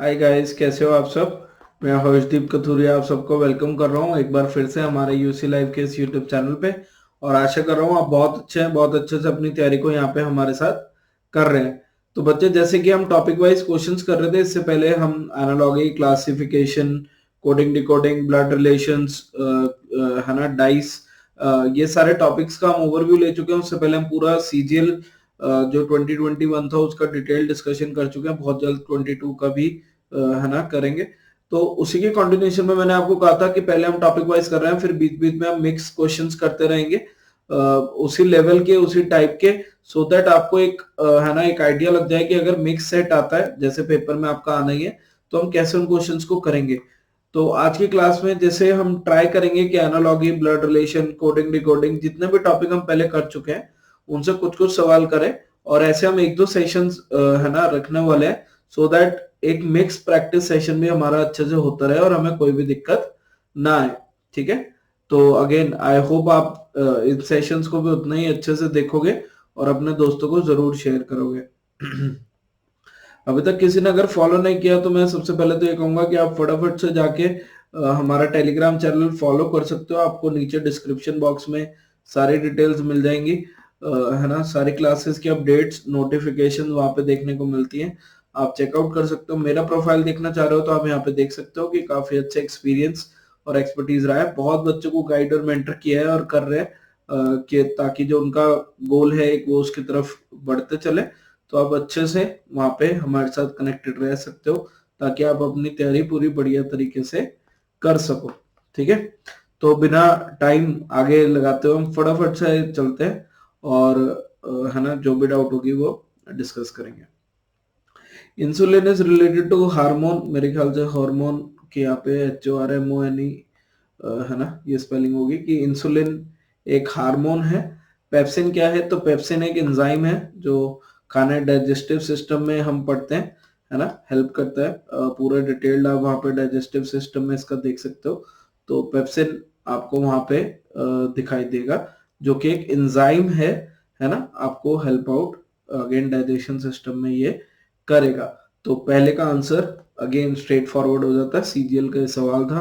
Hi guys, कैसे हो आप सब। मैं हर्षदीप कथुरिया आप सबको वेलकम कर रहा हूँ एक बार फिर से हमारे यूसी लाइव के इस यूट्यूब चैनल पे। और आशा कर रहा हूँ आप बहुत अच्छे हैं, बहुत अच्छे से अपनी तैयारी को यहाँ पे हमारे साथ कर रहे हैं। तो बच्चे, जैसे कि हम टॉपिक वाइज क्वेश्चंस कर रहे थे, इससे पहले हम analogy, classification, coding decoding, blood relations, है ना, डाइस, ये सारे टॉपिक्स का हम ओवरव्यू ले चुके हैं। उससे पहले हम पूरा सीजीएल जो 2021 था उसका डिटेल डिस्कशन कर चुके हैं। बहुत जल्द 22 का भी है ना करेंगे। तो उसी के कंटिन्यूएशन में मैंने आपको कहा था कि पहले हम टॉपिक वाइज कर रहे हैं, फिर बीच बीच में हम मिक्स क्वेश्चंस करते रहेंगे उसी लेवल के, उसी टाइप के, सो दैट आपको एक है ना एक आइडिया लग जाए कि अगर मिक्स सेट आता है जैसे पेपर में आपका आना ही है तो हम कैसे उन क्वेश्चंस को करेंगे। तो आज की क्लास में जैसे हम ट्राई करेंगे कि analogy, blood relation, coding decoding, जितने भी टॉपिक हम पहले कर चुके हैं उनसे कुछ कुछ सवाल करें। और ऐसे हम एक दो सेशंस है ना रखने वाले हैं, सो दैट एक मिक्स प्रैक्टिस सेशन भी हमारा अच्छे से होता रहे और हमें कोई भी दिक्कत ना आए। ठीक है। तो अगेन आई होप आप इन सेशंस को भी उतना ही अच्छे से देखोगे और अपने दोस्तों को जरूर शेयर करोगे। अभी तक किसी ने अगर फॉलो नहीं किया तो मैं सबसे पहले तो ये कहूंगा कि आप फटाफट से जाके हमारा टेलीग्राम चैनल फॉलो कर सकते हो। आपको नीचे डिस्क्रिप्शन बॉक्स में सारी डिटेल्स मिल जाएंगी, है ना। सारी क्लासेस की अपडेट्स, नोटिफिकेशन वहां पे देखने को मिलती हैं। आप चेकआउट कर सकते हो। मेरा प्रोफाइल देखना चाह रहे हो तो आप यहाँ पे देख सकते हो कि काफी अच्छा एक्सपीरियंस और एक्सपर्टीज रहा है। बहुत बच्चों को गाइड और मेंटर किया है और कर रहे हैं कि ताकि जो उनका गोल है एक वो उसकी तरफ बढ़ते चले। तो आप अच्छे से वहां पे हमारे साथ कनेक्टेड रह सकते हो ताकि आप अपनी तैयारी पूरी बढ़िया तरीके से कर सको। ठीक है। तो बिना टाइम आगे लगाते हुए हम फटाफट से चलते हैं और है ना जो भी डाउट होगी वो डिस्कस करेंगे। Insulin is related to hormone, मेरे ख्याल से हार्मोन के यहाँ पे HORMONE है ना ये स्पेलिंग होगी कि इंसुलिन एक हार्मोन है। पेप्सिन क्या है, तो पेप्सिन एक एंजाइम है जो खाने डाइजेस्टिव सिस्टम में हम पढ़ते हैं, है ना, हेल्प करता है। पूरा डिटेल्ड आप वहाँ पे डाइजेस्टिव सिस्टम में इसका देख सकते हो। तो पेप्सिन आपको वहाँ पे दिखाई देगा जो कि एक एंजाइम है ना, आपको help out again digestion system में ये करेगा। तो पहले का आंसर अगेन स्ट्रेट फॉरवर्ड हो जाता है, सीजीएल का सवाल था।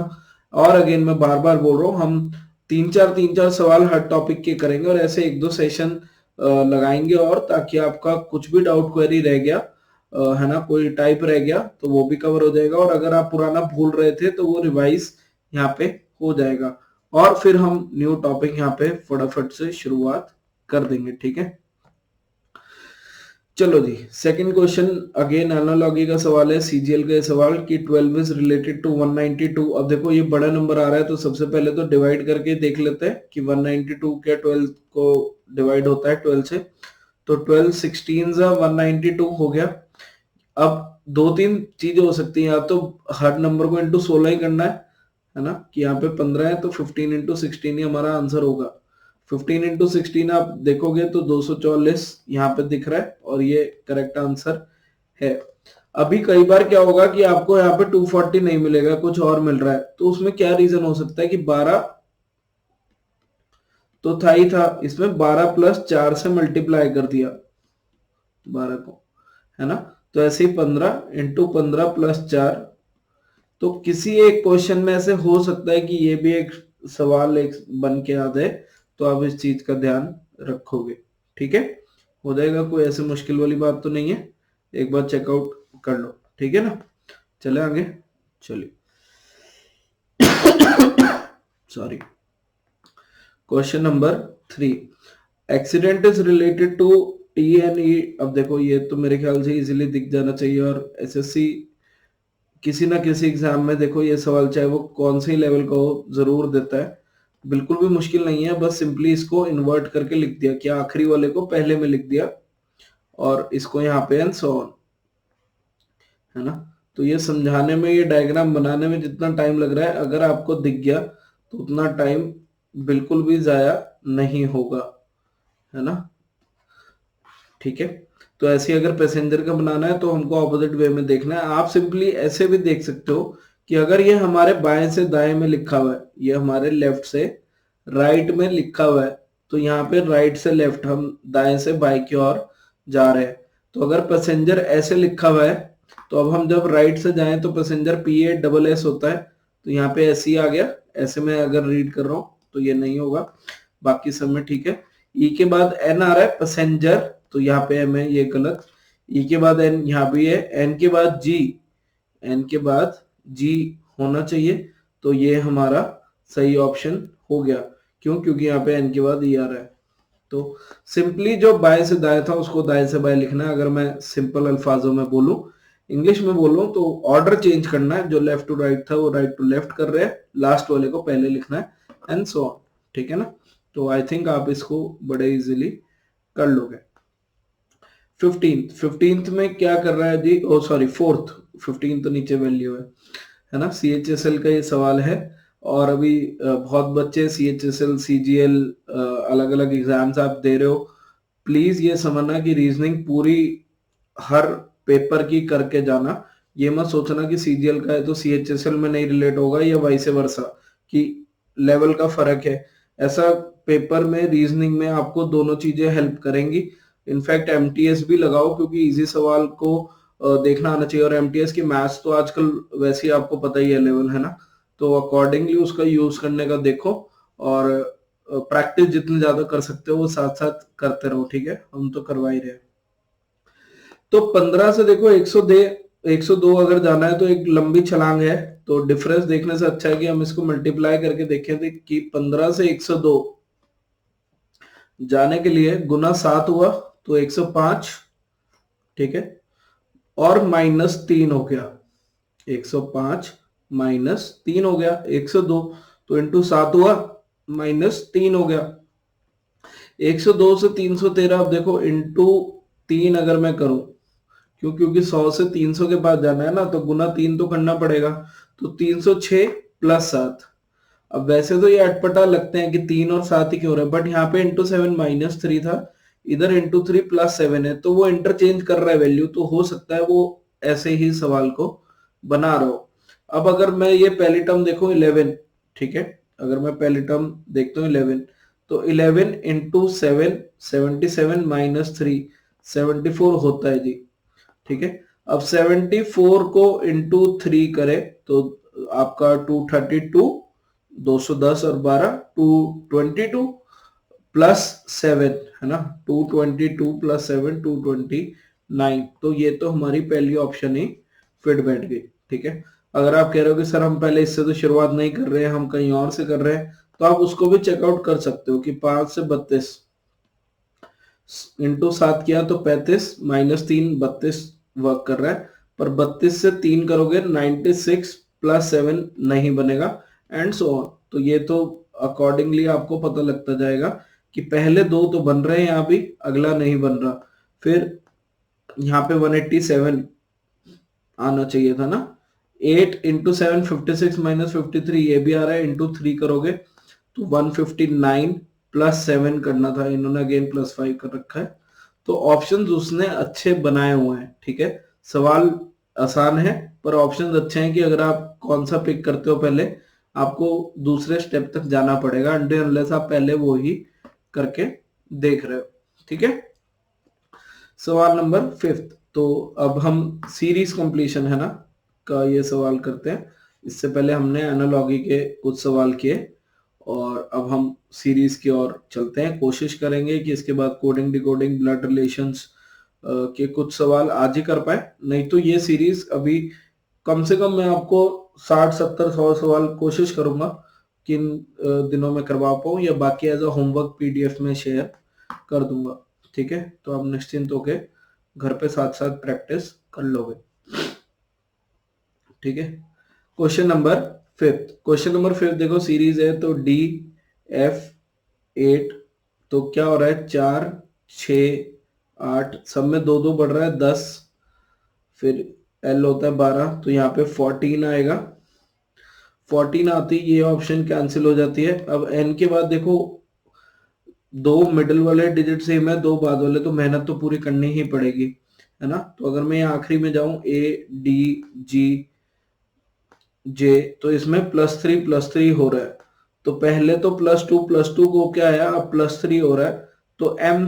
और अगेन मैं बार बार बोल रहा हूँ, हम तीन चार सवाल हर टॉपिक के करेंगे और ऐसे एक दो सेशन लगाएंगे और ताकि आपका कुछ भी डाउट क्वेरी रह गया है ना, कोई टाइप रह गया तो वो भी कवर हो जाएगा। और अगर आप पुराना भूल रहे थे तो वो रिवाइज यहाँ पे हो जाएगा और फिर हम न्यू टॉपिक यहाँ पे फटाफट से शुरुआत कर देंगे। ठीक है। चलो जी, सेकंड क्वेश्चन अगेन एनालॉजी का सवाल है, सीजीएल का सवाल कि 12 इज रिलेटेड टू 192। अब देखो ये बड़ा नंबर आ रहा है तो सबसे पहले तो डिवाइड करके देख लेते हैं कि 192 क्या 12 को डिवाइड होता है 12 से। तो 12 16 जा 192 हो गया। अब दो तीन चीजें हो सकती हैं, या तो हर नंबर को इंटू 16 ही करना है ना, कि यहाँ पे 15 है तो 15 इंटू 16 ही हमारा आंसर होगा। 15 इंटू 16 आप देखोगे तो 244 यहाँ पे दिख रहा है और ये करेक्ट आंसर है। अभी कई बार क्या होगा कि आपको यहाँ पे 240 नहीं मिलेगा, कुछ और मिल रहा है, तो उसमें क्या रीजन हो सकता है कि 12 तो था ही था, इसमें 12 प्लस 4 से मल्टीप्लाई कर दिया 12 को, है ना। तो ऐसे ही 15 इंटू 15 प्लस 4। तो किसी एक क्वेश्चन में ऐसे हो सकता है कि ये भी एक सवाल एक बन के आ जाए, तो आप इस चीज का ध्यान रखोगे। ठीक है, हो जाएगा, कोई ऐसे मुश्किल वाली बात तो नहीं है, एक बार चेकआउट कर लो। ठीक है ना, चले आगे। चलिए sorry, question number 3, accident is related to TNE। अब देखो ये तो मेरे ख्याल से इजीली दिख जाना चाहिए और SSC किसी ना किसी एग्जाम में देखो ये सवाल चाहे वो कौन से लेवल का हो जरूर देता है। बिल्कुल भी मुश्किल नहीं है, बस सिंपली इसको इन्वर्ट करके लिख दिया, कि आखिरी वाले को पहले में लिख दिया और इसको यहाँ पे एंड सो ऑन, है ना। तो ये समझाने में, ये डायग्राम बनाने में जितना टाइम लग रहा है, अगर आपको दिख गया तो उतना टाइम बिल्कुल भी जाया नहीं होगा, है ना। ठीक है। तो ऐसे अगर पैसेंजर का बनाना है तो हमको ऑपोजिट वे में देखना है। आप सिंपली ऐसे भी देख सकते हो कि अगर ये हमारे बाएं से दाएं में लिखा हुआ है, ये हमारे लेफ्ट से राइट में लिखा हुआ है, तो यहाँ पे राइट से लेफ्ट, हम दाएं से बाएं की ओर जा रहे हैं। तो अगर पैसेंजर ऐसे लिखा हुआ है तो अब हम जब राइट से जाएं तो पैसेंजर PASS होता है, तो यहाँ पे SE आ गया, ऐसे में अगर रीड कर रहा हूँ तो ये नहीं होगा, बाकी सब में ठीक है। E के बाद N आ रहा है पैसेंजर, तो यहाँ पे M है, ये गलत। E के बाद N यहाँ भी है, N के बाद G, N के बाद G होना चाहिए, तो ये हमारा सही ऑप्शन हो गया। क्यों? क्योंकि यहाँ पे N के बाद E आ रहा है। तो सिंपली जो बाएं से दाएं था उसको दाएं से बाएं लिखना है। अगर मैं सिंपल अल्फाजों में बोलूं, इंग्लिश में बोलूं, तो ऑर्डर चेंज करना है, जो लेफ्ट टू राइट था वो राइट टू लेफ्ट कर रहे हैं, लास्ट वाले को पहले लिखना है, एंड सो ऑन। ठीक है ना? तो आई थिंक आप इसको बड़े इजीली कर लोगे। 15th में क्या कर रहा है जी? ओ सॉरी, 4th, 15 तो नीचे वैल्यू है ना? CHSL का ये सवाल है, और अभी बहुत बच्चे CHSL CGL अलग अलग एग्जाम्स आप दे रहे हो। प्लीज ये समझना कि रीजनिंग पूरी हर पेपर की करके जाना। ये मत सोचना कि CGL का है तो CHSL में नहीं रिलेट होगा, या वाइस वर्सा, कि लेवल का फर्क है। ऐसा पेपर में रीजनिंग में आपको दोनों चीजें हेल्प करेंगी। इनफैक्ट MTS भी लगाओ, क्योंकि इजी सवाल को देखना आना चाहिए, और MTS की मैथ्स तो आजकल वैसे ही आपको पता ही है लेवल, है ना? तो अकॉर्डिंगली उसका यूज करने का देखो, और प्रैक्टिस जितनी ज्यादा कर सकते हो वो साथ साथ करते रहो। ठीक है? हम तो करवा ही रहे हैं। तो 15 से देखो 102 अगर जाना है तो एक लंबी छलांग है, तो डिफरेंस देखने से अच्छा है कि हम इसको मल्टीप्लाई करके देखें थे कि 15 से 102 जाने के लिए गुना 7 हुआ तो 105, ठीक है, और -3 हो गया, 105 -3 हो गया 102, तो इंटू 7 हुआ -3 हो गया। 102 से 313, अब देखो इंटू 3 अगर मैं करूं, क्योंकि 100 से 300 के पास जाना है ना, तो गुना 3 तो करना पड़ेगा, तो 306 + 7। अब वैसे तो ये अटपटा लगते हैं कि 3 और 7 ही क्यों रहा है, बट यहाँ पे इंटू 7 -3 था, इधर इंटू 3 + 7 है, तो वो इंटरचेंज कर रहा है वैल्यू, तो हो सकता है वो ऐसे ही सवाल को बना रहा हो। अब अगर मैं ये पहली टर्म देखूं 11, ठीक है, अगर मैं पहली टर्म देखता हूँ 11, तो 11 इंटू 7, 77 -3, 74 होता है जी। ठीक है? अब 74 को इंटू 3 करे तो आपका 232, 210 और 12, 222 +7, है ना? 222 + 7, 229। तो ये तो हमारी पहली ऑप्शन ही फिट बैठ गई। ठीक है? अगर आप कह रहे हो कि सर हम पहले इससे तो शुरुआत नहीं कर रहे हैं, हम कहीं और से कर रहे हैं, तो आप उसको भी चेकआउट कर सकते हो कि 5 से 32 इंटू 7 किया तो 35, -3 32 वर्क कर रहा है, पर 32 से 3 करोगे 96 + 7 नहीं बनेगा, एंड सो ऑन। तो ये तो अकॉर्डिंगली आपको पता लगता जाएगा कि पहले दो तो बन रहे हैं, यहाँ भी अगला नहीं बन रहा। फिर यहाँ पे 187 आना चाहिए था ना। 8 × 7 56 -53, ये भी आ रहा है, इंटू 3 करोगे तो 159 + 7 करना था, इन्होंने अगेन +5 कर रखा है। तो ऑप्शंस उसने अच्छे बनाए हुए हैं। ठीक है? सवाल आसान है, पर ऑप्शंस अच्छे हैं कि अगर आप कौन सा पिक करते हो पहले, आपको दूसरे स्टेप तक जाना पड़ेगा, अनलेस आप पहले वो ही करके देख रहे हो। ठीक है? सवाल नंबर 5। तो अब हम सीरीज कंप्लीशन, है ना, का ये सवाल करते हैं। इससे पहले हमने एनालॉगी के कुछ सवाल किए, और अब हम सीरीज की ओर चलते हैं। कोशिश करेंगे कि इसके बाद कोडिंग, डिकोडिंग, ब्लड रिलेशंस के कुछ सवाल आज ही कर पाए, नहीं तो ये सीरीज अभी कम से कम मैं आपको 60, 70, 100 सवाल कोशिश करूंगा किन दिनों में करवा पाऊँ, या बाकी एज अ होमवर्क PDF में शेयर कर दूंगा। ठीक है? तो आप निश्चिंत होके घर पे साथ साथ प्रैक्टिस कर लोगे। ठीक है? क्वेश्चन नंबर 5 देखो, सीरीज है तो DF8, तो क्या हो रहा है, 4, 6, 8, सब में 2 2 बढ़ रहा है, 10, फिर L होता है 12, तो यहाँ पे 14 आएगा। 14 आती, ये ऑप्शन कैंसिल हो जाती है। अब N के बाद देखो, 2 मिडिल वाले डिजिट सेम है, 2 बाद वाले, तो मेहनत तो पूरी करनी ही पड़ेगी, है ना? तो अगर मैं आखिरी में जाऊं ADGJ, तो इसमें +3 हो रहा है, तो पहले तो +2 को क्या आया, अब +3 हो रहा है, तो M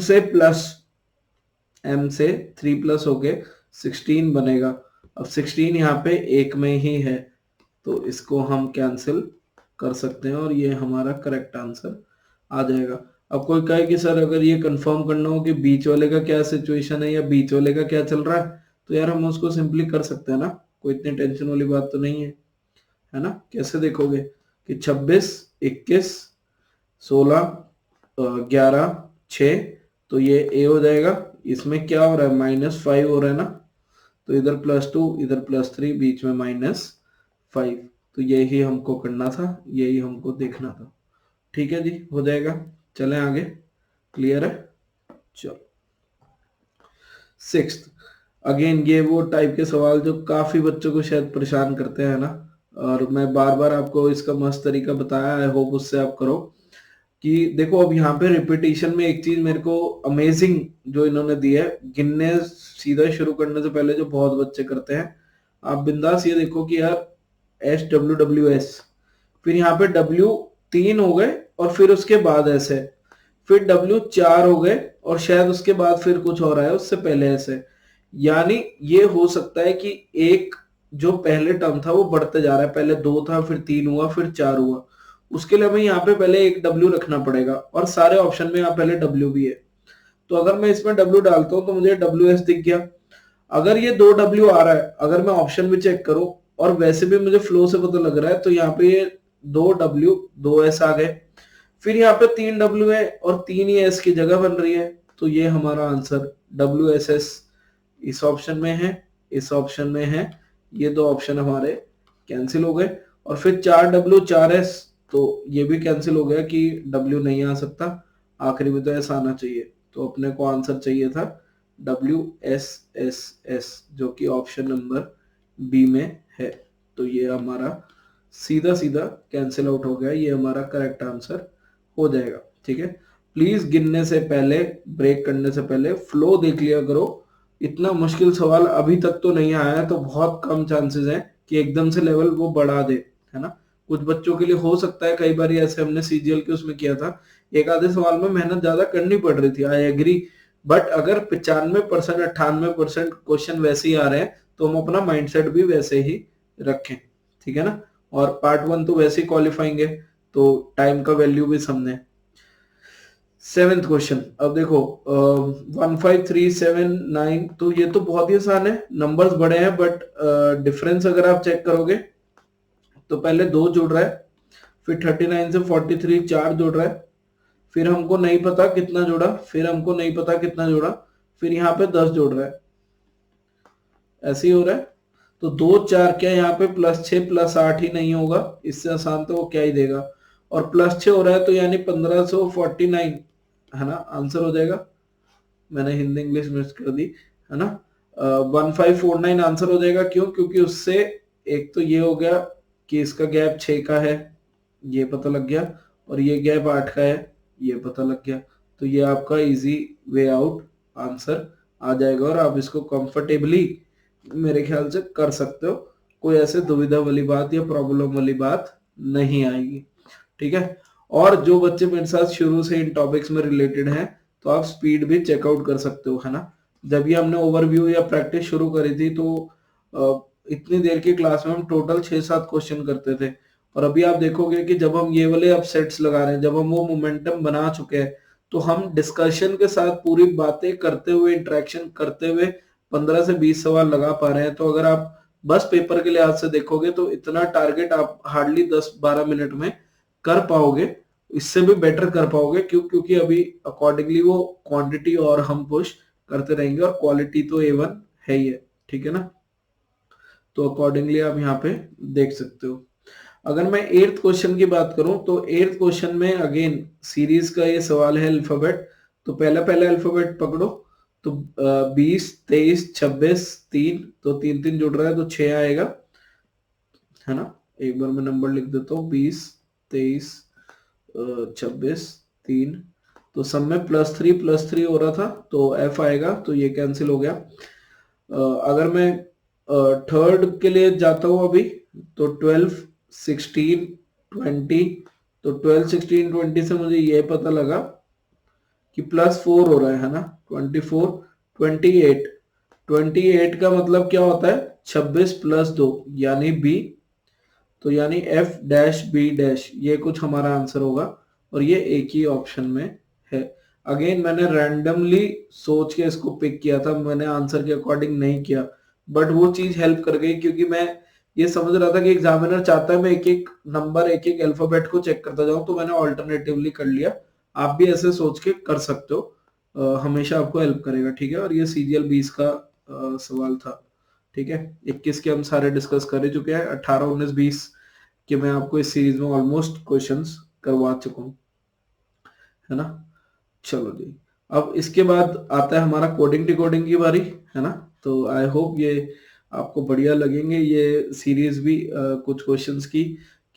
से 3 प्लस हो के 16 बनेगा। अब 16 यहाँ पे एक में ही है, तो इसको हम कैंसिल कर सकते हैं और ये हमारा करेक्ट आंसर आ जाएगा। अब कोई कहे कि सर अगर ये कंफर्म करना हो कि बीच वाले का क्या सिचुएशन है या बीच वाले का क्या चल रहा है, तो यार हम उसको सिंपली कर सकते हैं ना, कोई इतनी टेंशन वाली बात तो नहीं है ना। कैसे देखोगे कि 26, 21, 16, 11, 6, तो ये ए हो जाएगा। इसमें क्या हो रहा है, -5 हो रहा है ना, तो इधर +2 इधर +3 बीच में -5, तो यही हमको करना था, यही हमको देखना था। ठीक है जी, हो जाएगा। चलें आगे, क्लियर है। चलो 6th, अगेन ये वो टाइप के सवाल जो काफी बच्चों को शायद परेशान करते हैं ना, और मैं बार बार आपको इसका मस्त तरीका बताया, आई होप उससे आप करो। कि देखो अब यहाँ पे रिपीटिशन में एक चीज मेरे को अमेजिंग जो इन्होंने दी है, गिनने सीधा शुरू करने से पहले जो बहुत बच्चे करते हैं, आप बिंदास ये देखो कि यार SWWS, फिर यहाँ पे W 3 हो गए और फिर उसके बाद ऐसे, फिर W 4 हो गए और शायद उसके बाद फिर कुछ हो रहा है उससे पहले ऐसे। यानी ये हो सकता है कि एक जो पहले टर्म था वो बढ़ते जा रहा है, पहले 2 था फिर 3 हुआ फिर 4 हुआ, उसके लिए हमें यहाँ पे पहले एक W रखना पड़ेगा और सारे ऑप्शन में यहाँ पहले W भी है। तो अगर मैं इसमें W डालता हूँ तो मुझे WS दिख गया। अगर ये 2W आ रहा है, अगर मैं ऑप्शन भी चेक करूं और वैसे भी मुझे फ्लो से पता लग रहा है, तो यहाँ पे ये 2W 2S आ गए, फिर यहाँ पे 3W है और 3 ही S की जगह बन रही है, तो ये हमारा आंसर WSS इस ऑप्शन में है, इस ऑप्शन में है, ये दो ऑप्शन हमारे कैंसिल हो गए। और फिर 4W 4S, तो ये भी कैंसिल हो गया कि W नहीं आ सकता, आखिरी में तो S आना चाहिए, तो अपने को आंसर चाहिए था WSSS, जो कि ऑप्शन नंबर बी में है। तो ये हमारा सीधा सीधा कैंसिल आउट हो गया, ये हमारा करेक्ट आंसर हो जाएगा। ठीक है, प्लीज गिनने से पहले, ब्रेक करने से पहले फ्लो देख लिया करो। इतना मुश्किल सवाल अभी तक तो नहीं आया है, तो बहुत कम चांसेस हैं कि एकदम से लेवल वो बढ़ा दे, है ना। कुछ बच्चों के लिए हो सकता है, कई बार ऐसे हमने सीजीएल के उसमें किया था, एक आधे सवाल में मेहनत ज्यादा करनी पड़ रही थी, आई एग्री, बट अगर 95% 98% क्वेश्चन वैसे ही आ रहे हैं, तो हम अपना माइंडसेट भी वैसे ही रखें, ठीक है ना। और पार्ट 1 तो वैसे ही क्वालिफाइंग है, तो टाइम का वैल्यू भी समझे। 7th क्वेश्चन, अब देखो 15379, तो ये तो बहुत ही आसान है, नंबर्स बड़े हैं, बट डिफरेंस अगर आप चेक करोगे तो पहले 2 जुड़ रहा है, फिर 39 से 43 4 जुड़ रहा है, फिर हमको नहीं पता कितना जुड़ा, फिर हमको नहीं पता कितना जुड़ा, फिर यहाँ पे 10 जुड़ रहा है, ऐसे ही हो रहा है। तो 2 4 क्या यहाँ पे +6 +8 ही नहीं होगा, इससे आसान तो वो क्या ही देगा, और +6 हो रहा है, तो यानी 1549, है ना, आंसर हो जाएगा। मैंने हिंदी इंग्लिश मिक्स कर दी, है ना। 1549 आंसर हो जाएगा, क्यों, क्योंकि उससे एक तो ये हो गया कि इसका गैप 6 का है, ये पता लग गया, और ये गैप 8 का है, ये पता लग गया, तो ये आपका इजी वे आउट आंसर आ जाएगा, और आप इसको कंफर्टेबली मेरे ख्याल से कर सकते हो, कोई ऐसे दुविधा वाली बात या प्रॉब्लम वाली बात नहीं आएगी। ठीक है, और जो बच्चे मेरे साथ शुरू से इन टॉपिक्स में रिलेटेड हैं, तो आप स्पीड भी चेकआउट कर सकते हो, है ना। जब ये हमने ओवरव्यू या प्रैक्टिस शुरू करी थी, तो इतनी देर की क्लास में हम टोटल 6-7 क्वेश्चन करते थे, और अभी आप देखोगे कि जब हम ये वाले अब सेट्स लगा रहे हैं, जब हम वो मोमेंटम बना चुके हैं, तो हम डिस्कशन के साथ पूरी बातें करते हुए, इंटरेक्शन करते हुए 15 से 20 सवाल लगा पा रहे हैं। तो अगर आप बस पेपर के लिहाज से देखोगे, तो इतना टारगेट आप हार्डली 10-12 मिनट में कर पाओगे, इससे भी बेटर कर पाओगे, क्योंकि अभी अकॉर्डिंगली वो क्वांटिटी और हम पुश करते रहेंगे, और क्वालिटी तो A1 है ही है, ठीक है ना। तो अकॉर्डिंगली आप यहाँ पे देख सकते हो। अगर मैं 8th क्वेश्चन की बात करूं, तो 8th क्वेश्चन में अगेन सीरीज का ये सवाल है अल्फाबेट, तो पहला अल्फाबेट पकड़ो, तो 20 23 26 3, तो 3 3 जुड़ रहा है, तो 6 आएगा, है ना। एक बार मैं नंबर लिख देता हूँ, 20 23 26 3, तो सब में +3 हो रहा था, तो F आएगा, तो ये कैंसिल हो गया। अगर मैं थर्ड के लिए जाता हूँ अभी, तो 12 16 20, तो 12 16 20 से मुझे ये पता लगा कि +4 हो रहा है ना, 24 28 28 का मतलब क्या होता है 26 प्लस 2 यानी बी, तो यानी एफ डैश बी डैश ये कुछ हमारा आंसर होगा और ये एक ही ऑप्शन में है। अगेन मैंने रैंडमली सोच के इसको पिक किया था, मैंने आंसर के अकॉर्डिंग नहीं किया, बट वो चीज हेल्प कर गई क्योंकि मैं ये समझ रहा था कि एग्जामिनर चाहता है मैं एक एक नंबर एक एक अल्फाबेट को चेक करता जाऊं, तो मैंने ऑल्टरनेटिवली कर लिया। आप भी ऐसे सोच के कर सकते हो, हमेशा आपको हेल्प करेगा। ठीक है, और ये सीजीएल 20 का सवाल था। ठीक है, 21 के हम सारे डिस्कस कर ही चुके हैं, 18 19 20 के मैं आपको इस सीरीज में ऑलमोस्ट क्वेश्चंस करवा चुका हूँ, है ना। चलो जी, अब इसके बाद आता है हमारा कोडिंग डिकोडिंग की बारी, है ना। तो आई होप ये आपको बढ़िया लगेंगे ये सीरीज भी, कुछ क्वेश्चंस की,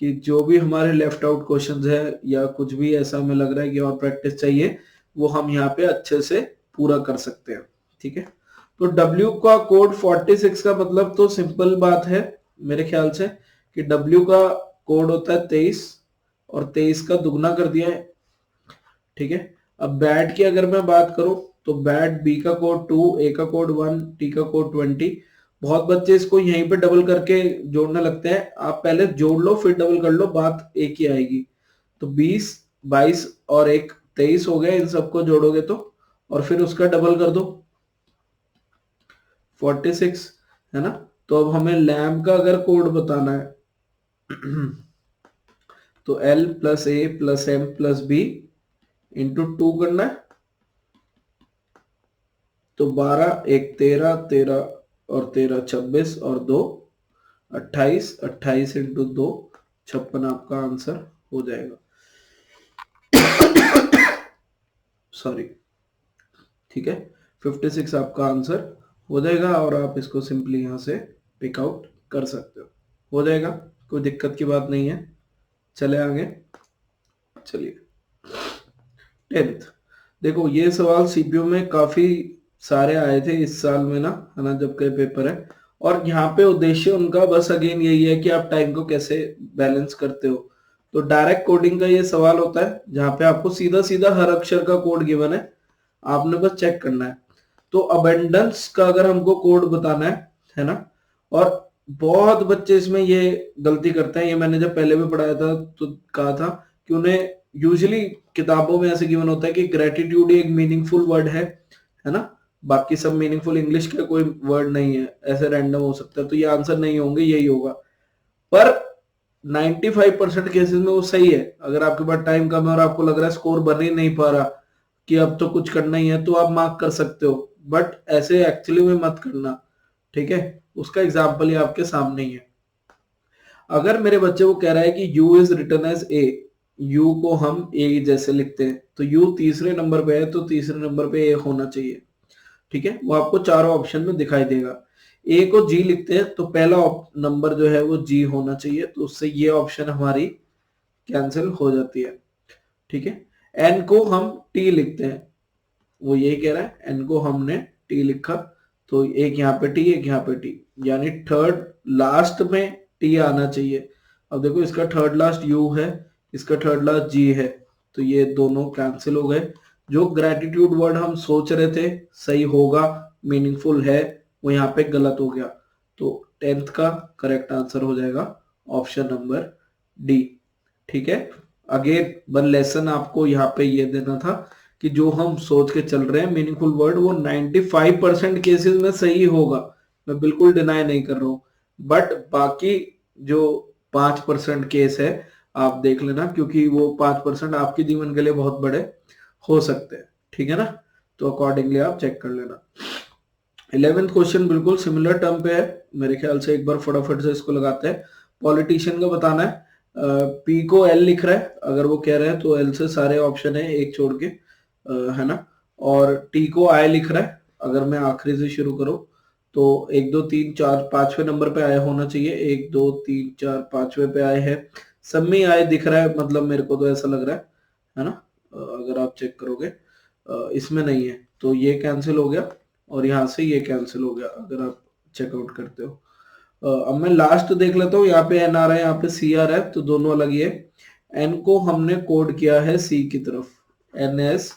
कि जो भी हमारे लेफ्ट आउट क्वेश्चंस है या कुछ भी ऐसा हमें लग रहा है कि और प्रैक्टिस चाहिए, वो हम यहाँ पे अच्छे से पूरा कर सकते हैं। ठीक है, तो W का कोड 46 का मतलब तो सिंपल बात है मेरे ख्याल से, कि W का कोड होता है 23 और 23 का दुगना कर दिया है। ठीक है, अब बैट की अगर मैं बात करूं तो बैट बी का कोड 2, ए का कोड 1, टी का कोड 20। बहुत बच्चे इसको यहीं पे डबल करके जोड़ने लगते हैं, आप पहले जोड़ लो फिर डबल कर लो, बात एक ही आएगी। तो 20 22 और एक 23 हो गया, इन सबको जोड़ोगे तो, और फिर उसका डबल कर दो 46, है ना। तो अब हमें लैम्प का अगर कोड बताना है तो L plus A plus M plus B into 2 करना है, तो 12 एक 13, 13 और 13 26 और 2 28, 28 इंटू 2 56 आपका आंसर हो जाएगा। सॉरी, ठीक है, 56 आपका आंसर हो जाएगा और आप इसको सिंपली यहां से पिक आउट कर सकते हो जाएगा, कोई दिक्कत की बात नहीं है। चले आगे, चलिए 10th। देखो ये सवाल सीपीयू में काफी सारे आए थे इस साल में ना, है ना, जब के पेपर है। और यहाँ पे उद्देश्य उनका बस अगेन यही है कि आप टाइम को कैसे बैलेंस करते हो। तो डायरेक्ट कोडिंग का ये सवाल होता है जहाँ पे आपको सीधा सीधा हर अक्षर का कोड गिवन है, आपने बस चेक करना है। तो अबेंडेंस का अगर हमको कोड बताना है ना, और बहुत बच्चे इसमें ये गलती करते हैं, ये मैंने जब पहले भी पढ़ाया था तो कहा था कि उन्हें यूजुअली किताबों में ऐसे गिवन होता है कि ग्रेटिट्यूड एक मीनिंगफुल वर्ड है ना, बाकी सब मीनिंगफुल इंग्लिश का कोई वर्ड नहीं है, ऐसे रैंडम हो सकता है, तो ये आंसर नहीं होंगे, यही होगा। पर 95% केसेस में वो सही है। अगर आपके पास टाइम कम है और आपको लग रहा है स्कोर बन ही नहीं पा रहा कि अब तो कुछ करना ही है, तो आप मार्क कर सकते हो, बट ऐसे एक्चुअली में मत करना। ठीक है, उसका एग्जाम्पल ही आपके सामने ही है। अगर मेरे बच्चे को कह रहा है कि u is return as a, u को हम a जैसे लिखते हैं, तो u तीसरे नंबर पे है तो तीसरे नंबर पे a होना चाहिए। ठीक है, वो आपको चारों ऑप्शन में दिखाई देगा। a को g लिखते हैं तो पहला नंबर जो है वो g होना चाहिए, तो उससे ये ऑप्शन हमारी कैंसिल हो जाती है। ठीक है, n को हम t लिखते हैं, वो यही कह रहा है n को हमने t लिखा, तो एक यहाँ पे t एक यहाँ पे t, यानी थर्ड लास्ट में t आना चाहिए। अब देखो इसका थर्ड लास्ट u है, इसका थर्ड लास्ट g है, तो ये दोनों कैंसिल हो गए। जो ग्रेटिट्यूड वर्ड हम सोच रहे थे सही होगा, मीनिंगफुल है, वो यहाँ पे गलत हो गया। तो 10th का करेक्ट आंसर हो जाएगा ऑप्शन नंबर डी। ठीक है, अगेन वन लेसन आपको यहाँ पे ये देना था कि जो हम सोच के चल रहे हैं मीनिंगफुल वर्ड, वो 95% केसेस में सही होगा, मैं बिल्कुल डिनाई नहीं कर रहा हूँ, बट बाकी जो 5% केस है आप देख लेना, क्योंकि वो 5% आपके जीवन के लिए बहुत बड़े हो सकते हैं। ठीक है ना, तो अकॉर्डिंगली आप चेक कर लेना। 11th क्वेश्चन बिल्कुल सिमिलर टर्म पे है मेरे ख्याल से, एक बार फटाफट से इसको लगाते हैं। पॉलिटिशियन का बताना है, पी को एल लिख रहा है, अगर वो कह रहे हैं तो एल से सारे ऑप्शन है एक छोड़ के, है ना। और टी को आई लिख रहा है, अगर मैं आखिरी से शुरू करूं तो 1 2 3 4 5वें नंबर पे आया होना चाहिए, 1 2 3 4 5वें पे आए हैं, सब में आए दिख रहा है, मतलब मेरे को तो ऐसा लग रहा है ना। अगर आप चेक करोगे इसमें नहीं है, तो ये कैंसिल हो गया और यहाँ से ये कैंसिल हो गया अगर आप चेकआउट करते हो। अब मैं लास्ट देख लेता हूँ, यहाँ पे एन आ रहा है, यहाँ पे सी आ रहा है, तो दोनों अलग ही है। एन को हमने कोड किया है सी की तरफ, एन एस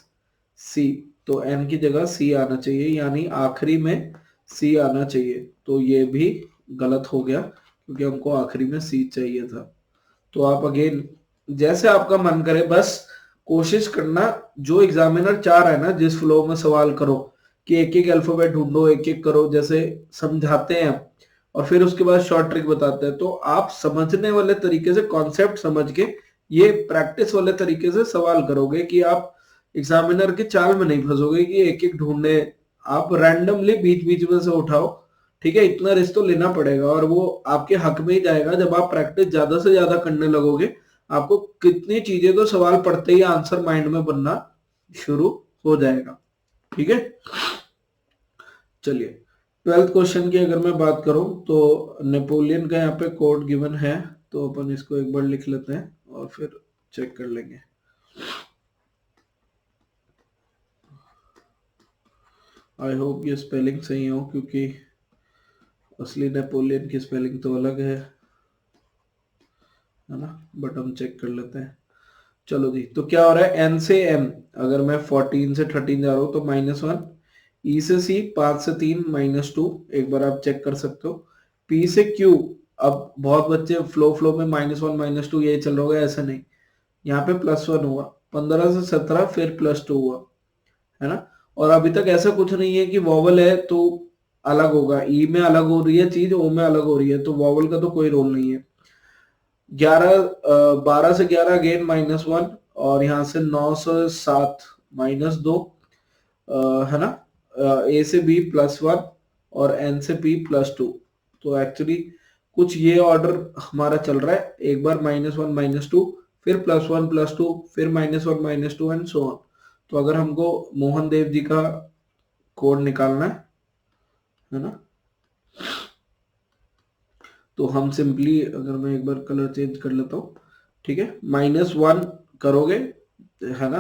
सी, तो एन की जगह सी आना चाहिए, यानी आखिरी में सी आना चाहिए, तो ये भी गलत हो गया क्योंकि हमको आखिरी में सी चाहिए था। तो आप अगेन जैसे आपका मन करे, बस कोशिश करना जो एग्जामिनर चाह रहा है ना, जिस फ्लो में सवाल करो कि एक एक अल्फाबेट ढूंढो, एक एक करो, जैसे समझाते हैं और फिर उसके बाद शॉर्ट ट्रिक बताते हैं, तो आप समझने वाले तरीके से, कॉन्सेप्ट समझ के ये प्रैक्टिस वाले तरीके से सवाल करोगे कि आप एग्जामिनर के चाल में नहीं फंसोगे कि एक एक ढूंढने। आप रैंडमली बीच बीच में से उठाओ, ठीक है, इतना रिस्क तो लेना पड़ेगा और वो आपके हक में ही जाएगा जब आप प्रैक्टिस ज्यादा से ज्यादा करने लगोगे। आपको कितनी चीजें तो सवाल पढ़ते ही आंसर माइंड में बनना शुरू हो जाएगा, ठीक है। चलिए, 12th क्वेश्चन की अगर मैं बात करूं तो नेपोलियन का यहाँ पे कोड गिवन है, तो अपन इसको एक बार लिख लेते हैं और फिर चेक कर लेंगे। आई होप ये स्पेलिंग सही हो, क्योंकि असली नेपोलियन की स्पेलिंग तो अलग है ना, बट हम चेक कर लेते हैं। चलो जी, तो क्या हो रहा है, एन से एम अगर मैं 14 से 13 जा रहा हूं तो -1, ई से सी 5 से 3 -2, एक बार आप चेक कर सकते हो। पी से क्यू, अब बहुत बच्चे फ्लो फ्लो में -1 -2 यही चल रहा होगा, ऐसा नहीं, यहाँ पे +1 हुआ, 15 से 17 फिर +2 हुआ, है ना। और अभी तक ऐसा कुछ नहीं है कि वॉवल है तो अलग होगा, ई में अलग हो रही है चीज, ओ में अलग हो रही है, तो वॉवल का तो कोई रोल नहीं है। 12 से 11 अगेन -1, और यहाँ से 9 से 7 -2, है ना। ए से बी +1 और एन से पी +2। तो एक्चुअली कुछ ये ऑर्डर हमारा चल रहा है, एक बार -1 -2 फिर +1 +2 फिर -1 -2 एंड सो ऑन। तो अगर हमको मोहन देव जी का कोड निकालना है ना, तो हम सिंपली, अगर मैं एक बार कलर चेंज कर लेता हूँ, ठीक है, -1 करोगे, है ना,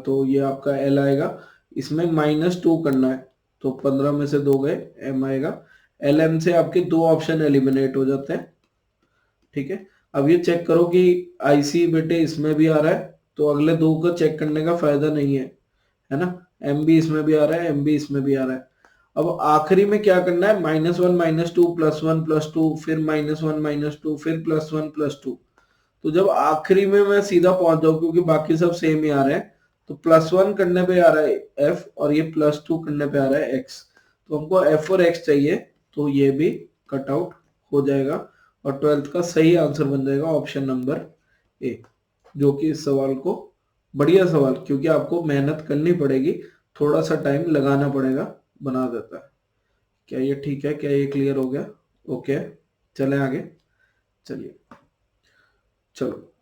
तो ये आपका एल आएगा, इसमें -2 करना है, तो 15 में से 2 गए, एम आएगा, एल एम से आपके 2 ऑप्शन एलिमिनेट हो जाते हैं, ठीक है। अब ये चेक करो कि आईसी बेटे इसमें भी आ रहा है, तो अगले 2 को चेक करने का फायदा नहीं है ना। एम भी इसमें भी आ रहा है, एम भी इसमें भी आ रहा है। अब आखिरी में क्या करना है, -1 -2 +1 +2 फिर -1 -2 फिर +1 +2। तो जब आखिरी में मैं सीधा पहुंच जाऊं, क्योंकि बाकी सब सेम ही आ रहे हैं, तो +1 करने पे आ रहा है एफ और ये +2 करने पे आ रहा है एक्स, तो हमको एफ और एक्स चाहिए, तो ये भी कट आउट हो जाएगा और 12th का सही आंसर बन जाएगा ऑप्शन नंबर ए, जो कि इस सवाल को, बढ़िया सवाल, क्योंकि आपको मेहनत करनी पड़ेगी, थोड़ा सा टाइम लगाना पड़ेगा, बना देता है। क्या ये ठीक है, क्या ये क्लियर हो गया? ओके, चलें आगे। चलिए, चलो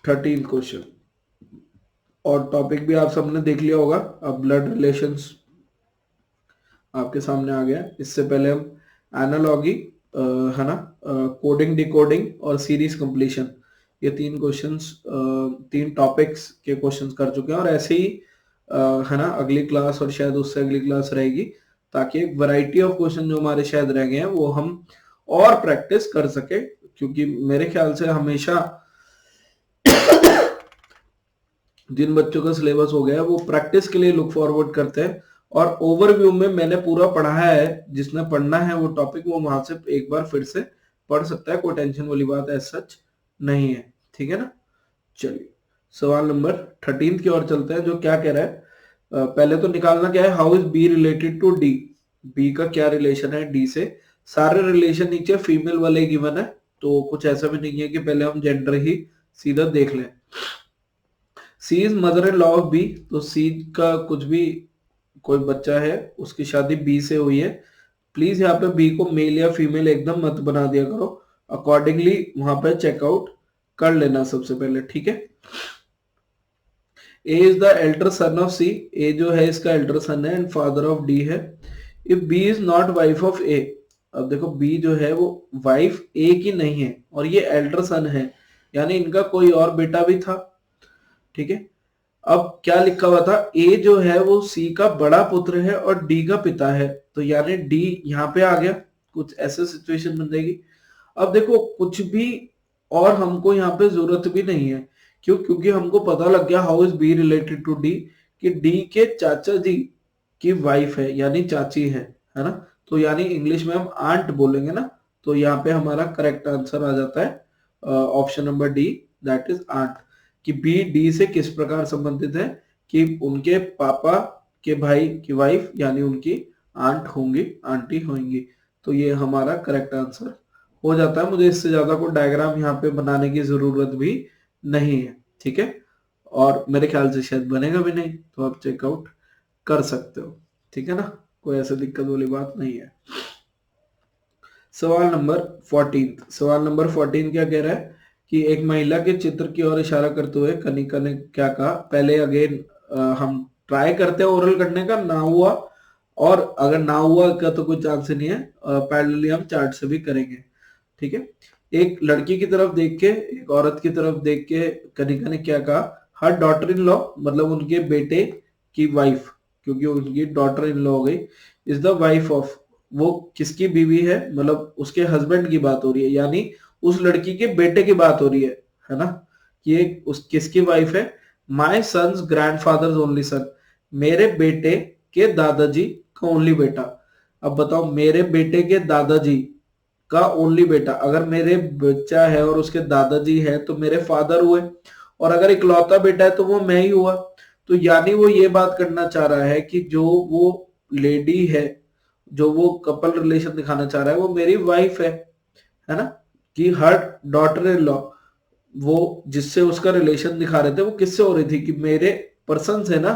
13 क्वेश्चन, और टॉपिक भी आप सबने देख लिया होगा। अब ब्लड रिलेशंस आपके सामने आ गया। इससे पहले हम एनालॉगी, है ना, कोडिंग डिकोडिंग और सीरीज कंप्लीशन, ये 3 क्वेश्चंस, 3 टॉपिक्स के क्वेश्चंस कर चुके हैं, और ऐसे ही है ना, अगली क्लास और शायद उससे अगली क्लास रहेगी, ताकि एक वैरायटी ऑफ क्वेश्चन जो हमारे शायद रह गए हैं वो हम और प्रैक्टिस कर सके, क्योंकि मेरे ख्याल से हमेशा जिन बच्चों का सिलेबस हो गया है वो प्रैक्टिस के लिए लुक फॉरवर्ड करते हैं, और ओवरव्यू में मैंने पूरा पढ़ा है, जिसने पढ़ना है वो टॉपिक वो वहां से एक बार फिर से पढ़ सकता है, कोई टेंशन वाली बात एज सच नहीं है, ठीक है ना। चलिए, सवाल नंबर 13 की ओर चलते हैं, जो क्या कह रहा है, पहले तो निकालना क्या है, how is B related to D, B का क्या रिलेशन है डी से। सारे रिलेशन नीचे फीमेल वाले गिवन है, तो कुछ ऐसा भी नहीं है कि पहले हम जेंडर ही सीधा देख लें। C is mother in law of B, तो सी का कुछ भी, कोई बच्चा है उसकी शादी बी से हुई है, प्लीज यहाँ पे बी को मेल या फीमेल एकदम मत बना दिया करो, अकॉर्डिंगली वहां पे चेकआउट कर लेना सबसे पहले, ठीक है। A is the elder son of C, A जो है इसका एल्डर सन है एंड फादर ऑफ डी है। If B is not wife of A, अब देखो बी जो है वो वाइफ ए की नहीं है और ये एल्डर सन है, यानी इनका कोई और बेटा भी था, ठीक है। अब क्या लिखा हुआ था, ए जो है वो सी का बड़ा पुत्र है और डी का पिता है, तो यानी डी यहाँ पे आ गया, कुछ ऐसे सिचुएशन बन जाएगी। अब देखो कुछ भी और हमको यहाँ पे जरूरत भी नहीं है, क्यों, क्योंकि हमको पता लग गया how is B related to D, कि डी के चाचा जी की वाइफ है, यानी चाची है है ना। तो यानी इंग्लिश में हम आंट बोलेंगे ना, तो यहाँ पे हमारा करेक्ट आंसर आ जाता है option number D, that is aunt. कि बी डी से किस प्रकार संबंधित है, कि उनके पापा के भाई की वाइफ यानी उनकी आंट होंगी, आंटी होंगी। तो ये हमारा करेक्ट आंसर हो जाता है। मुझे इससे ज्यादा कोई डायग्राम यहाँ पे बनाने की जरूरत भी नहीं है, ठीक है। और मेरे ख्याल से शायद बनेगा भी नहीं, तो आप चेकआउट कर सकते हो, ठीक है ना, कोई ऐसी दिक्कत वाली बात नहीं है। सवाल नंबर 14, सवाल नंबर 14 क्या कह रहा है कि एक महिला के चित्र की ओर इशारा करते हुए कनिका ने क्या कहा। पहले अगेन हम ट्राई करते हैं ओरल करने का, ना हुआ और अगर ना हुआ का तो कोई चांस नहीं है, पैरेलली हम चार्ट से भी करेंगे, ठीक है। एक लड़की की तरफ देख के, एक औरत की तरफ देख के कनिका ने क्या कहा, हर डॉटर इन लॉ, मतलब उनके बेटे की वाइफ, क्योंकि उनकी डॉटर इन लॉ हो गई, इज द वाइफ ऑफ, वो किसकी बीवी है, मतलब उसके हस्बैंड की बात हो रही है, यानी उस लड़की के बेटे की बात हो रही है ना। ये उस किसकी वाइफ है, माई सन्स ग्रैंडफादर्स ओनली सन, मेरे बेटे के दादाजी का ओनली बेटा। अब बताओ, मेरे बेटे के दादाजी का ओनली बेटा, अगर मेरे बच्चा है और उसके दादाजी है तो मेरे फादर हुए, और अगर इकलौता बेटा है तो वो मैं ही हुआ। तो यानी वो ये बात करना चाह रहा है कि जो वो लेडी है, जो वो कपल रिलेशन दिखाना चाह रहा है, वो मेरी वाइफ है ना। कि हर डॉटर इन लॉ, वो जिससे उसका रिलेशन दिखा रहे थे वो किससे हो रही थी, कि मेरे पर्सन है ना,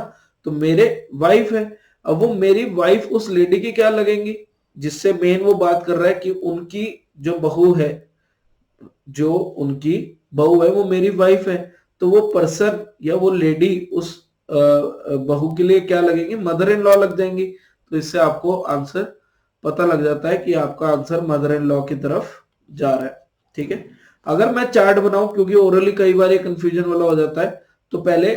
तो मेरे वाइफ है। अब वो मेरी वाइफ उस लेडी की क्या लगेंगी, जिससे मेन वो बात कर रहा है कि उनकी जो बहू है, जो उनकी बहू है वो मेरी वाइफ है। तो वो पर्सन या वो लेडी उस बहू के लिए क्या लगेंगी, मदर इन लॉ लग जाएंगी। तो इससे आपको आंसर पता लग जाता है कि आपका आंसर मदर इन लॉ की तरफ जा रहा है, ठीक है। अगर मैं चार्ट बनाऊं, क्योंकि ओरली कई बार ये कंफ्यूजन वाला हो जाता है, तो पहले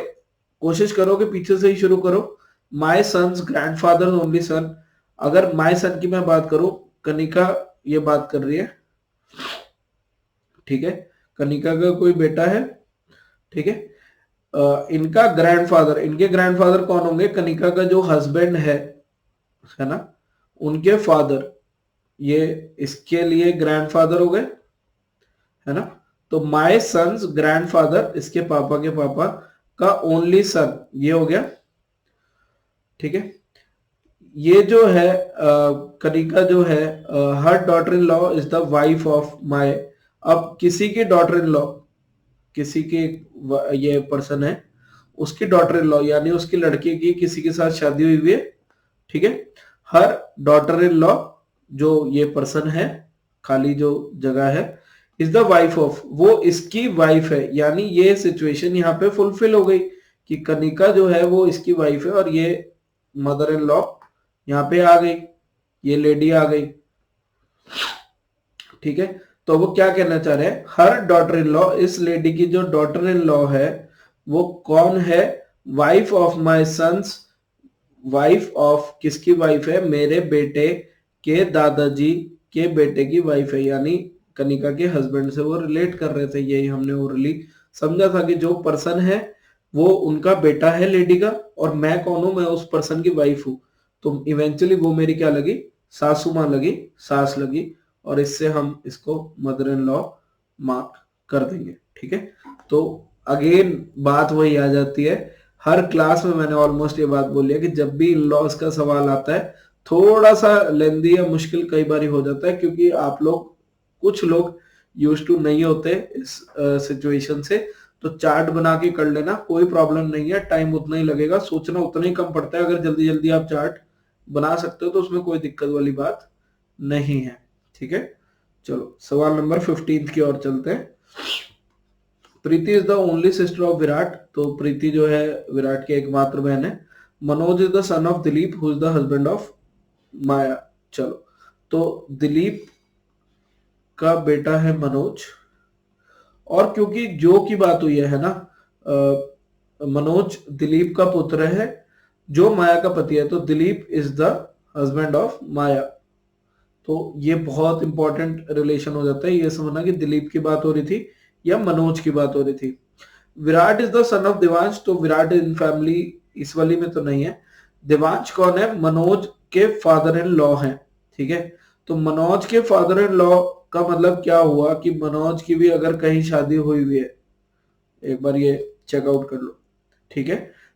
कोशिश करो कि पीछे से ही शुरू करो। माई सन्स ग्रैंडफादर ओनली सन, अगर माई सन की मैं बात करूं, कनिका ये बात कर रही है, ठीक है, कनिका का कोई बेटा है, ठीक है। इनका ग्रैंडफादर, इनके ग्रैंडफादर कौन होंगे, कनिका का जो हस्बैंड है ना, उनके फादर, ये इसके लिए ग्रैंडफादर हो गए, है ना। तो माय सन्स ग्रैंडफादर, इसके पापा के पापा का ओनली सन, ये हो गया, ठीक है। ये जो है कनिका जो है, her daughter in law is the wife of my, अब किसी की डॉटर इन लॉ, किसी की ये पर्सन है, उसकी डॉटर इन लॉ यानी उसकी लड़की की किसी के साथ शादी हुई है, ठीक है। हर डॉटर इन लॉ, जो ये पर्सन है, खाली जो जगह है, इज द वाइफ ऑफ, वो इसकी वाइफ है। यानी ये सिचुएशन यहाँ पे फुलफिल हो गई कि कनिका जो है वो इसकी वाइफ है और ये मदर इन लॉ यहाँ पे आ गई, ये लेडी आ गई, ठीक है। तो वो क्या कहना चाह रहे हैं, हर डॉटर इन लॉ, इस लेडी की जो डॉटर इन लॉ है वो कौन है, wife of my sons, wife of किसकी वाइफ है, मेरे बेटे के दादाजी के बेटे की वाइफ है। यानी कनिका के हस्बैंड से वो रिलेट कर रहे थे, यही हमने ओरली समझा था कि जो पर्सन है वो उनका बेटा है लेडी का, और मैं कौन हूं, मैं उस पर्सन की वाइफ हूं। तो इवेंचुअली वो मेरी क्या लगी, सासू मां लगी, सास लगी, और इससे हम इसको मदर इन लॉ मार्क कर देंगे, ठीक है। तो अगेन बात वही आ जाती है, हर क्लास में मैंने ऑलमोस्ट ये बात बोली है कि जब भी इन लॉज का सवाल आता है थोड़ा सा लेंदी या मुश्किल कई बार हो जाता है, क्योंकि आप लोग, कुछ लोग यूज टू नहीं होते इस सिचुएशन से। तो चार्ट बना के कर लेना, कोई प्रॉब्लम नहीं है, टाइम उतना ही लगेगा, सोचना उतना ही कम पड़ता है। अगर जल्दी जल्दी आप चार्ट बना सकते हो तो उसमें कोई दिक्कत वाली बात नहीं है, ठीक है। चलो सवाल नंबर 15 की ओर चलते हैं। Preeti is the only sister of Virat, तो प्रीति जो है विराट की एकमात्र बहन है। Manoj is the son of Dilip who is the husband of Maya. चलो, तो दिलीप का बेटा है मनोज, और क्योंकि जो की बात हुई है ना, मनोज दिलीप का पुत्र है जो माया का पति है, तो Dilip is the husband of Maya. तो ये बहुत इंपॉर्टेंट रिलेशन हो जाता है, ये समझना कि दिलीप की बात हो रही थी या मनोज की बात हो रही थी। Virat is the son of Devansh, तो विराट इन फैमिली इस वाली में तो नहीं है। देवांश कौन है, मनोज के फादर इन लॉ हैं, ठीक है। तो मनोज के फादर इन लॉ का मतलब क्या हुआ कि मनोज की भी अगर कहीं शादी हुई हुई है, एक बार ये चेकआउट कर लो, ठीक है।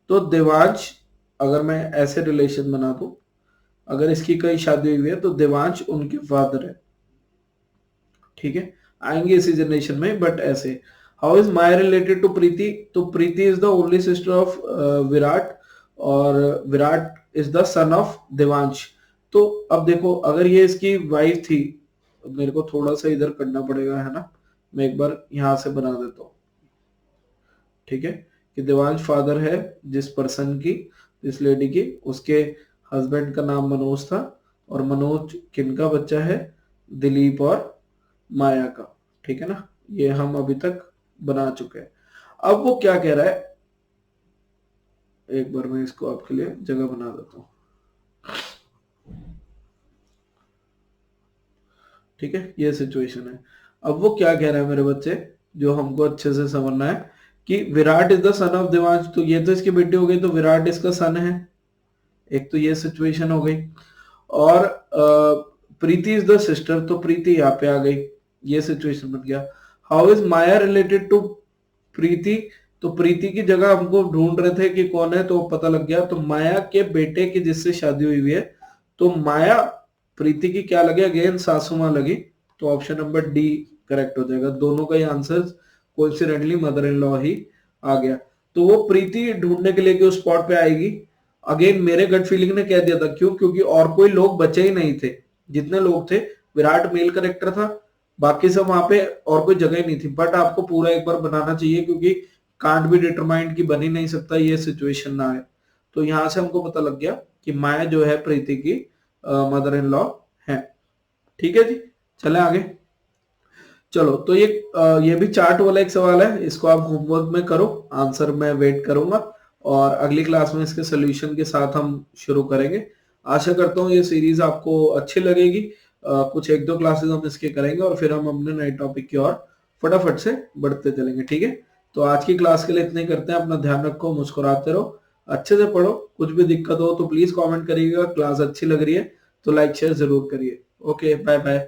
तो देवांश, अगर मैं ऐसे रिलेशन बना दूं, अगर इसकी कहीं शादी हुई है तो देवांश उनके फादर है, ठीक है। आएंगे इसी जनरेशन में, बट ऐसे। How is Maya related to Preeti? तो Preeti is the only sister of Virat, और Virat is the son of Devansh. तो अब देखो, अगर ये इसकी वाइफ थी, मेरे को थोड़ा सा इधर करना पड़ेगा, है ना। मैं एक बार यहां से बना देता हूँ, ठीक है। कि देवांश फादर है जिस पर्सन की, जिस लेडी की, उसके हस्बैंड का नाम मनोज था, और मनोज किनका बच्चा है? दिलीप और माया का, ठीक है ना। ये हम अभी तक बना चुके हैं। अब वो क्या कह रहा है, एक बार मैं इसको आपके लिए जगह बना देता हूं, ठीक है। ये सिचुएशन है। अब वो क्या कह रहा है मेरे बच्चे, जो हमको अच्छे से समझना है, कि Virat is the son of Devansh. तो ये तो इसकी बेटी हो गई, तो विराट इसका सन है। एक तो ये सिचुएशन हो गई। और प्रीति इज द सिस्टर, तो प्रीति यहाँ पे आ गई, ये सिचुएशन बन गया। How is Maya related to Preeti? तो प्रीति की जगह हमको ढूंढ रहे थे कि कौन है, तो पता लग गया। तो माया के बेटे की जिससे शादी हुई हुई है, तो माया प्रीति की क्या लगे? अगेन सासू मां लगी। तो ऑप्शन नंबर डी करेक्ट हो जाएगा। दोनों का ही answer coincidentally mother in law ही आ गया। तो वो प्रीति ढूंढने के लिए उस स्पॉट पे आएगी। अगेन मेरे गट फीलिंग ने कह दिया था, क्यों? क्योंकि और कोई लोग बचे ही नहीं थे। जितने लोग थे, विराट मेल करेक्टर था, बाकी सब वहां पे और कोई जगह ही नहीं थी। बट आपको पूरा एक बार बनाना चाहिए, क्योंकि कांट बी डिटरमाइंड की बन ही नहीं सकता, ये सिचुएशन ना है। तो यहां से हमको पता लग गया कि माया जो है प्रीति की मदर इन लॉ है, ठीक है जी। चले आगे। चलो, तो ये भी चार्ट वाला एक सवाल है, इसको आप होमवर्क में करो, आंसर मैं वेट करूंगा, और अगली क्लास में इसके सोल्यूशन के साथ हम शुरू करेंगे। आशा करता हूँ ये सीरीज आपको अच्छी लगेगी। कुछ एक दो क्लासेस हम इसके करेंगे, और फिर हम अपने नए टॉपिक की ओर फटाफट से बढ़ते चलेंगे, ठीक है। तो आज की क्लास के लिए इतने करते हैं। अपना ध्यान रखो, मुस्कुराते रहो, अच्छे से पढ़ो। कुछ भी दिक्कत हो तो प्लीज कमेंट करिएगा। क्लास अच्छी लग रही है तो लाइक शेयर जरूर करिए। Okay, bye bye.